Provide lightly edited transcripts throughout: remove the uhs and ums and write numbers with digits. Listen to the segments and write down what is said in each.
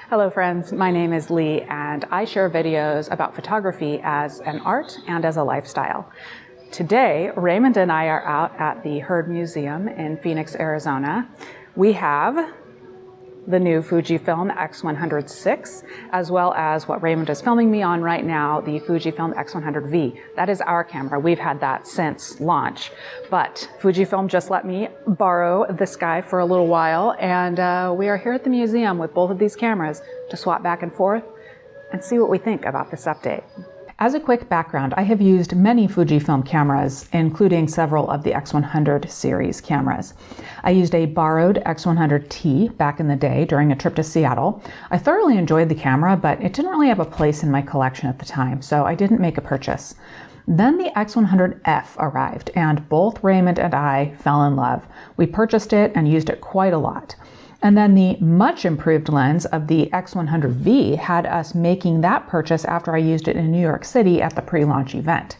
Hello friends, my name is Leigh and I share videos about photography as an art and as a lifestyle. Today, Raymond and I are out at the Hurd Museum in Phoenix, Arizona. We have the new Fujifilm X100 VI, as well as what Raymond is filming me on right now, the Fujifilm X100V. That is our camera. We've had that since launch, but Fujifilm just let me borrow this guy for a little while, and we are here at the museum with both of these cameras to swap back and forth and see what we think about this update. As a quick background, I have used many Fujifilm cameras, including several of the X100 series cameras. I used a borrowed X100T back in the day during a trip to Seattle. I thoroughly enjoyed the camera, but it didn't really have a place in my collection at the time, so I didn't make a purchase. Then the X100F arrived, and both Raymond and I fell in love. We purchased it and used it quite a lot. And then the much improved lens of the X100V had us making that purchase after I used it in New York City at the pre-launch event.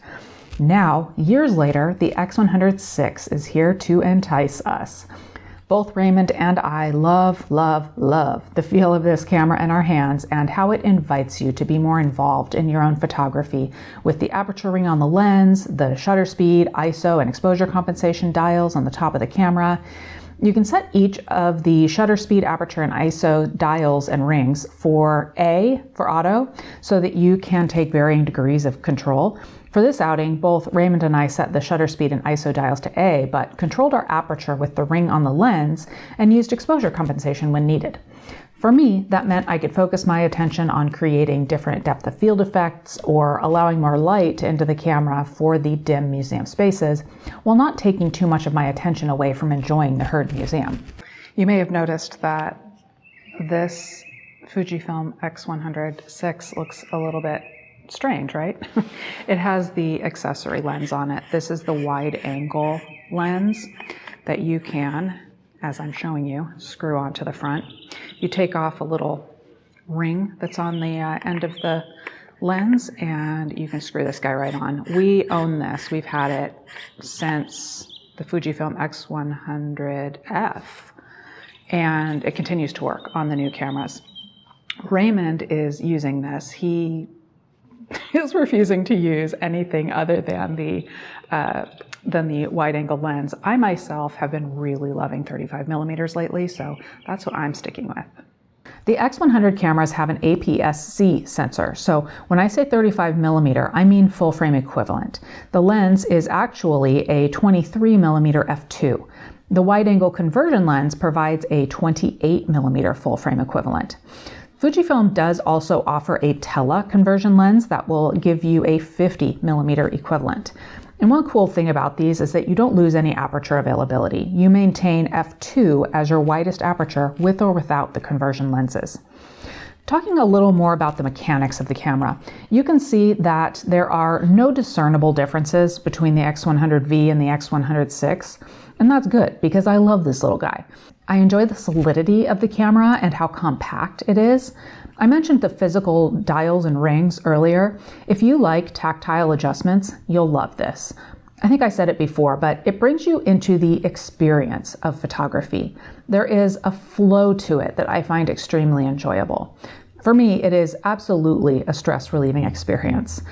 Now, years later, the X100 VI is here to entice us. Both Raymond and I love the feel of this camera in our hands and how it invites you to be more involved in your own photography with the aperture ring on the lens, the shutter speed, ISO, and exposure compensation dials on the top of the camera. You can set each of the shutter speed, aperture, and ISO dials and rings for A, for auto, so that you can take varying degrees of control. For this outing, both Raymond and I set the shutter speed and ISO dials to A, but controlled our aperture with the ring on the lens and used exposure compensation when needed. For me, that meant I could focus my attention on creating different depth of field effects or allowing more light into the camera for the dim museum spaces, while not taking too much of my attention away from enjoying the Hurd Museum. You may have noticed that this Fujifilm X100 VI looks a little bit strange, right? It has the accessory lens on it. This is the wide angle lens that you can, as I'm showing you, screw onto the front. You take off a little ring that's on the end of the lens and you can screw this guy right on. We own this. We've had it since the Fujifilm X100F and it continues to work on the new cameras. Raymond is using this. He is refusing to use anything other than the wide-angle lens. I myself have been really loving 35 millimeters lately, so that's what I'm sticking with. The X100 cameras have an APS-C sensor, so when I say 35 millimeter, I mean full frame equivalent. The lens is actually a 23 millimeter f2. The wide-angle conversion lens provides a 28 millimeter full frame equivalent. Fujifilm does also offer a teleconversion lens that will give you a 50 millimeter equivalent. And one cool thing about these is that you don't lose any aperture availability. You maintain f2 as your widest aperture with or without the conversion lenses. Talking a little more about the mechanics of the camera, you can see that there are no discernible differences between the X100V and the X100 VI, and that's good because I love this little guy. I enjoy the solidity of the camera and how compact it is. I mentioned the physical dials and rings earlier. If you like tactile adjustments, you'll love this. I think I said it before, but it brings you into the experience of photography. There is a flow to it that I find extremely enjoyable. For me, it is absolutely a stress-relieving experience.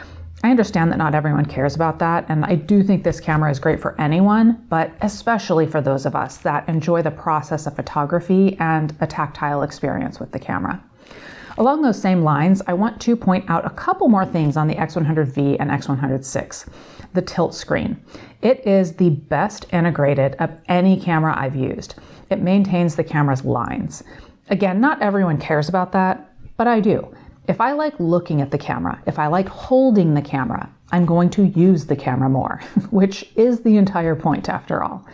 I understand that not everyone cares about that, and I do think this camera is great for anyone, but especially for those of us that enjoy the process of photography and a tactile experience with the camera. Along those same lines, I want to point out a couple more things on the X100V and X100 VI. The tilt screen. It is the best integrated of any camera I've used. It maintains the camera's lines. Again, not everyone cares about that, but I do. If I like looking at the camera, if I like holding the camera, I'm going to use the camera more, which is the entire point after all.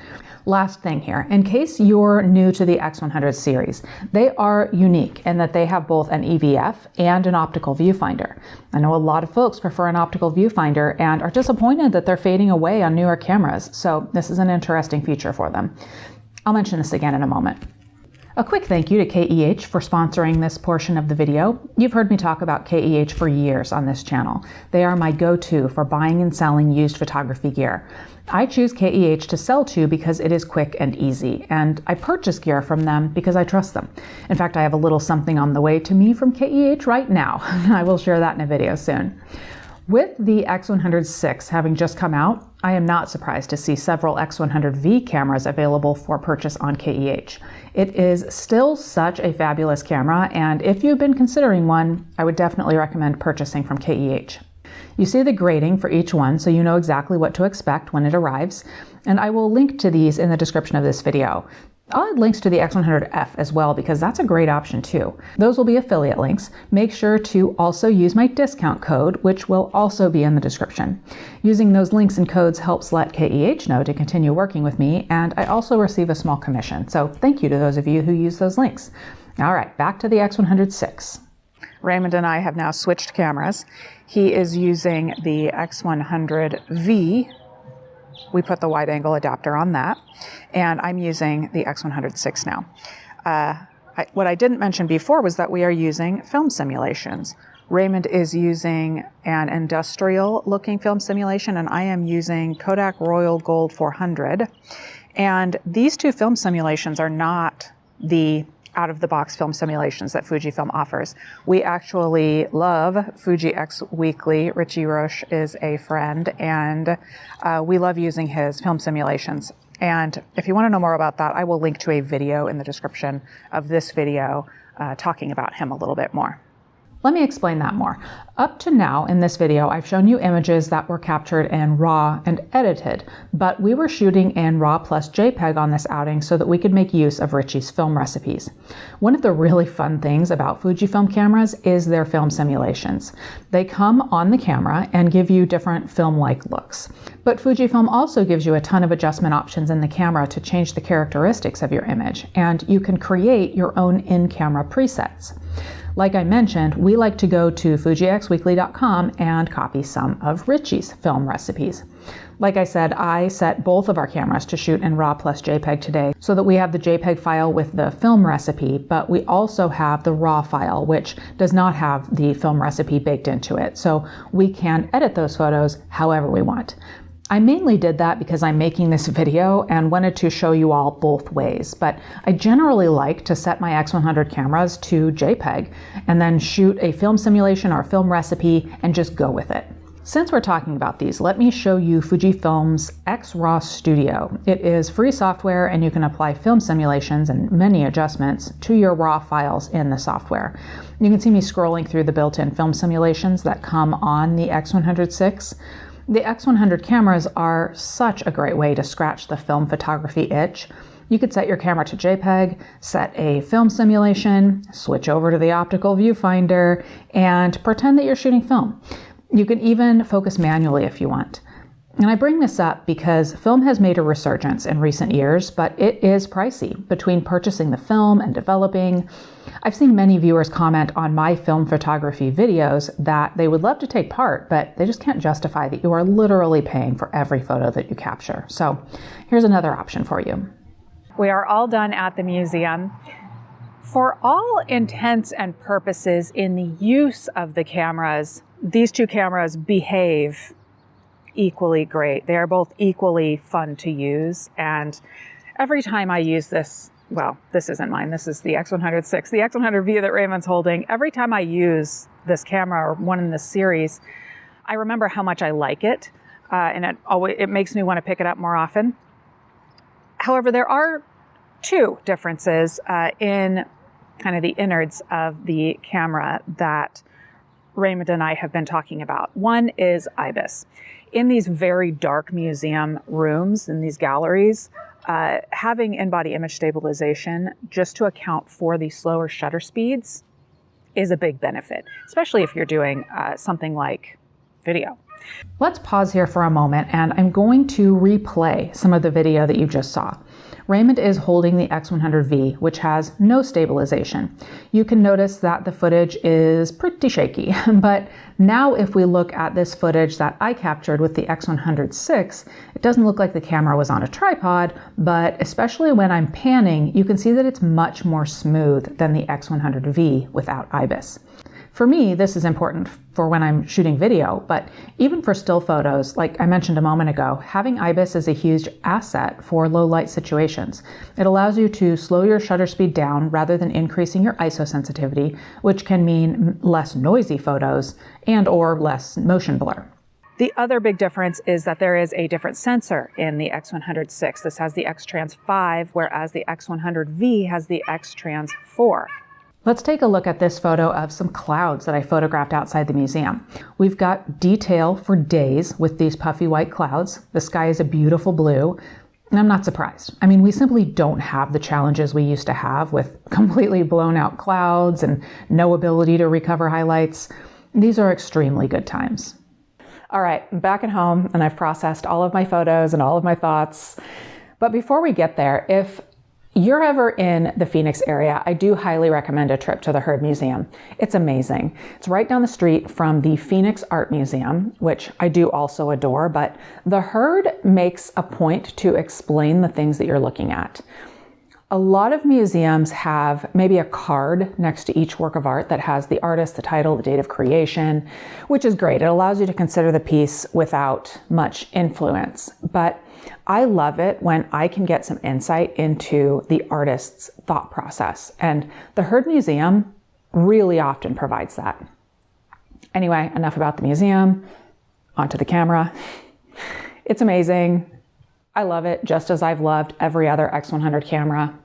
Last thing here, in case you're new to the X100 series, they are unique in that they have both an EVF and an optical viewfinder. I know a lot of folks prefer an optical viewfinder and are disappointed that they're fading away on newer cameras, so this is an interesting feature for them. I'll mention this again in a moment. A quick thank you to KEH for sponsoring this portion of the video. You've heard me talk about KEH for years on this channel. They are my go-to for buying and selling used photography gear. I choose KEH to sell to because it is quick and easy, and I purchase gear from them because I trust them. In fact, I have a little something on the way to me from KEH right now. I will share that in a video soon. With the X100 VI having just come out, I am not surprised to see several X100V cameras available for purchase on KEH. It is still such a fabulous camera, and if you've been considering one, I would definitely recommend purchasing from KEH. You see the grading for each one, so you know exactly what to expect when it arrives, and I will link to these in the description of this video. I'll add links to the X100F as well because that's a great option too. Those will be affiliate links. Make sure to also use my discount code, which will also be in the description. Using those links and codes helps let KEH know to continue working with me, and I also receive a small commission. So thank you to those of you who use those links. All right, back to the X100 VI. Raymond and I have now switched cameras. He is using the X100V. We put the wide angle adapter on that, and I'm using the X100 VI now. What I didn't mention before was that we are using film simulations. Raymond is using an industrial looking film simulation, and I am using Kodak Royal Gold 400. And these two film simulations are not the out-of-the-box film simulations that Fujifilm offers. We actually love Fuji X Weekly. Richie Roche is a friend, and we love using his film simulations. And if you want to know more about that, I will link to a video in the description of this video talking about him a little bit more. Let me explain that more. Up to now in this video, I've shown you images that were captured in RAW and edited, but we were shooting in RAW plus JPEG on this outing so that we could make use of Richie's film recipes. One of the really fun things about Fujifilm cameras is their film simulations. They come on the camera and give you different film-like looks. But Fujifilm also gives you a ton of adjustment options in the camera to change the characteristics of your image, and you can create your own in-camera presets. Like I mentioned, we like to go to FujiXweekly.com and copy some of Richie's film recipes. Like I said, I set both of our cameras to shoot in RAW plus JPEG today so that we have the JPEG file with the film recipe, but we also have the RAW file, which does not have the film recipe baked into it. So we can edit those photos however we want. I mainly did that because I'm making this video and wanted to show you all both ways, but I generally like to set my X100 cameras to JPEG and then shoot a film simulation or film recipe and just go with it. Since we're talking about these, let me show you Fujifilm's X-RAW Studio. It is free software and you can apply film simulations and many adjustments to your RAW files in the software. You can see me scrolling through the built-in film simulations that come on the X100 VI. The X100 cameras are such a great way to scratch the film photography itch. You could set your camera to JPEG, set a film simulation, switch over to the optical viewfinder, and pretend that you're shooting film. You can even focus manually if you want. And I bring this up because film has made a resurgence in recent years, but it is pricey between purchasing the film and developing. I've seen many viewers comment on my film photography videos that they would love to take part, but they just can't justify that you are literally paying for every photo that you capture. So here's another option for you. We are all done at the museum. For all intents and purposes in the use of the cameras, these two cameras behave equally great. They are both equally fun to use, and every time I use this, well, this isn't mine, this is the X100 VI, the X100V that Raymond's holding. Every time I use this camera or one in this series, I remember how much I like it, and it makes me want to pick it up more often. However, there are two differences in kind of the innards of the camera that Raymond and I have been talking about. One is IBIS. In these very dark museum rooms, in these galleries, having in-body image stabilization just to account for the slower shutter speeds is a big benefit, especially if you're doing something like video. Let's pause here for a moment, and I'm going to replay some of the video that you just saw. Raymond is holding the X100V, which has no stabilization. You can notice that the footage is pretty shaky, but now if we look at this footage that I captured with the X100 VI, it doesn't look like the camera was on a tripod, but especially when I'm panning, you can see that it's much more smooth than the X100V without IBIS. For me, this is important for when I'm shooting video, but even for still photos, like I mentioned a moment ago, having IBIS is a huge asset for low light situations. It allows you to slow your shutter speed down rather than increasing your ISO sensitivity, which can mean less noisy photos and or less motion blur. The other big difference is that there is a different sensor in the X100 VI. This has the X-Trans 5, whereas the X100V has the X-Trans 4. Let's take a look at this photo of some clouds that I photographed outside the museum. We've got detail for days with these puffy white clouds. The sky is a beautiful blue, and I'm not surprised. I mean, we simply don't have the challenges we used to have with completely blown out clouds and no ability to recover highlights. These are extremely good times. All right, I'm back at home and I've processed all of my photos and all of my thoughts. But before we get there, if you're ever in the Phoenix area, I do highly recommend a trip to the Heard Museum. It's amazing. It's right down the street from the Phoenix Art Museum, which I do also adore, but the Heard makes a point to explain the things that you're looking at. A lot of museums have maybe a card next to each work of art that has the artist, the title, the date of creation, which is great. It allows you to consider the piece without much influence. But I love it when I can get some insight into the artist's thought process. And the Heard Museum really often provides that. Anyway, enough about the museum. Onto the camera. It's amazing. I love it just as I've loved every other X100 camera.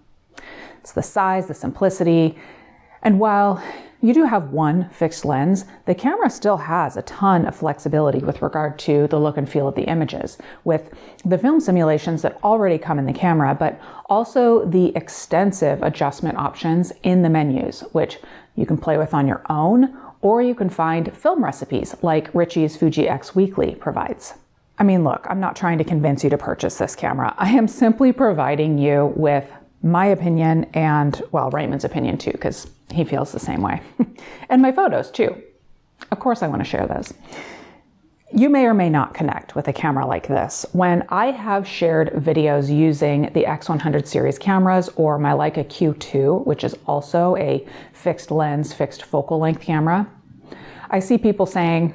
It's the size, the simplicity, and while you do have one fixed lens, the camera still has a ton of flexibility with regard to the look and feel of the images, with the film simulations that already come in the camera, but also the extensive adjustment options in the menus, which you can play with on your own, or you can find film recipes like Richie's Fuji X Weekly provides. I mean, look, I'm not trying to convince you to purchase this camera. I am simply providing you with my opinion and, well, Raymond's opinion too, because he feels the same way. And my photos too. Of course I want to share those. You may or may not connect with a camera like this. When I have shared videos using the X100 series cameras or my Leica Q2, which is also a fixed lens, fixed focal length camera, I see people saying,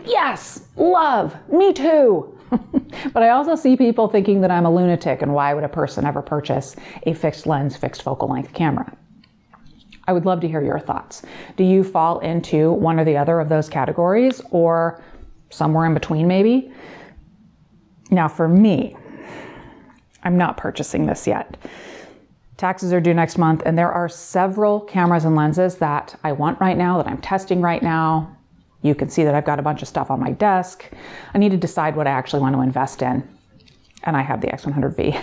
yes, love, me too. But I also see people thinking that I'm a lunatic and why would a person ever purchase a fixed lens, fixed focal length camera? I would love to hear your thoughts. Do you fall into one or the other of those categories or somewhere in between maybe? Now for me, I'm not purchasing this yet. Taxes are due next month and there are several cameras and lenses that I want right now, that I'm testing right now. You can see that I've got a bunch of stuff on my desk. I need to decide what I actually want to invest in. And I have the X100V.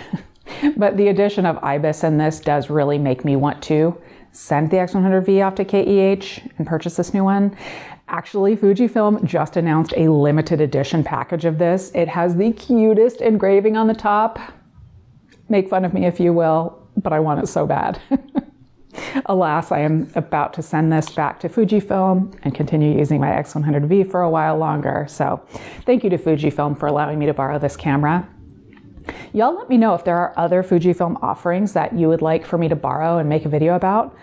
But the addition of IBIS in this does really make me want to send the X100V off to KEH and purchase this new one. Actually, Fujifilm just announced a limited edition package of this. It has the cutest engraving on the top. Make fun of me if you will, but I want it so bad. Alas, I am about to send this back to Fujifilm and continue using my X100V for a while longer. So thank you to Fujifilm for allowing me to borrow this camera. Y'all let me know if there are other Fujifilm offerings that you would like for me to borrow and make a video about.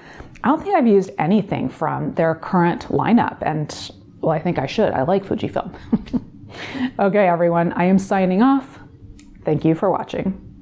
I don't think I've used anything from their current lineup, and well, I think I should. I like Fujifilm. Okay, everyone, I am signing off. Thank you for watching.